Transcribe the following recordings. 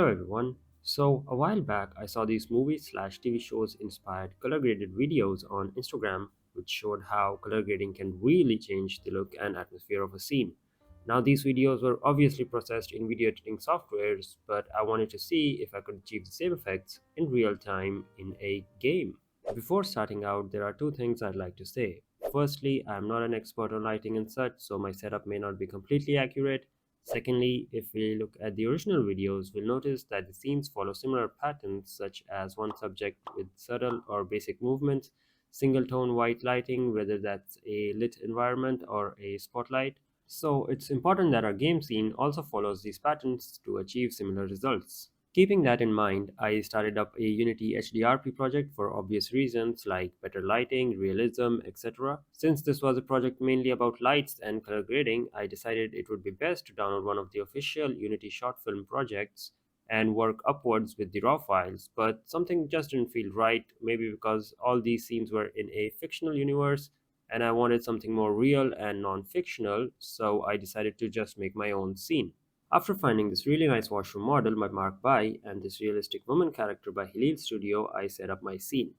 Hello everyone. So a while back I saw these movies slash TV shows inspired color graded videos on Instagram which showed how color grading can really change the look and atmosphere of a scene. Now these videos were obviously processed in video editing softwares, but I wanted to see if I could achieve the same effects in real time in a game. Before starting out, there are two things I'd like to say. Firstly, I'm not an expert on lighting and such, so my setup may not be completely accurate. Secondly, if we look at the original videos, we'll notice that the scenes follow similar patterns, such as one subject with subtle or basic movements, single tone white lighting, whether that's a lit environment or a spotlight. So it's important that our game scene also follows these patterns to achieve similar results. Keeping that in mind, I started up a Unity HDRP project for obvious reasons like better lighting, realism, etc. Since this was a project mainly about lights and color grading, I decided it would be best to download one of the official Unity short film projects and work upwards with the raw files. But something just didn't feel right, maybe because all these scenes were in a fictional universe and I wanted something more real and non fictional, so I decided to just make my own scene. After finding this really nice washroom model by Mark Bai and this realistic woman character by Halil Studio, I set up my scene.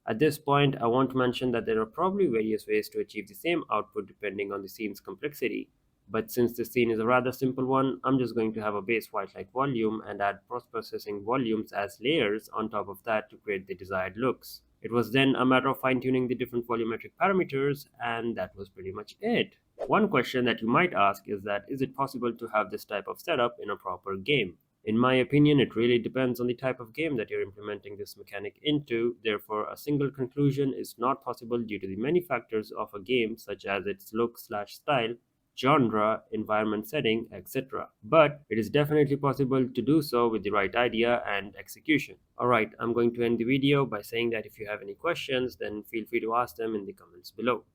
At this point, I want to mention that there are probably various ways to achieve the same output depending on the scene's complexity. But since this scene is a rather simple one, I'm just going to have a base white light volume and add post-processing volumes as layers on top of that to create the desired looks. It was then a matter of fine-tuning the different volumetric parameters, and that was pretty much it. One question that you might ask is that is it possible to have this type of setup in a proper game? In my opinion, it really depends on the type of game that you're implementing this mechanic into. Therefore, a single conclusion is not possible due to the many factors of a game, such as its look slash style, genre, environment setting, etc. But it is definitely possible to do so with the right idea and execution. Alright, I'm going to end the video by saying that if you have any questions, then feel free to ask them in the comments below.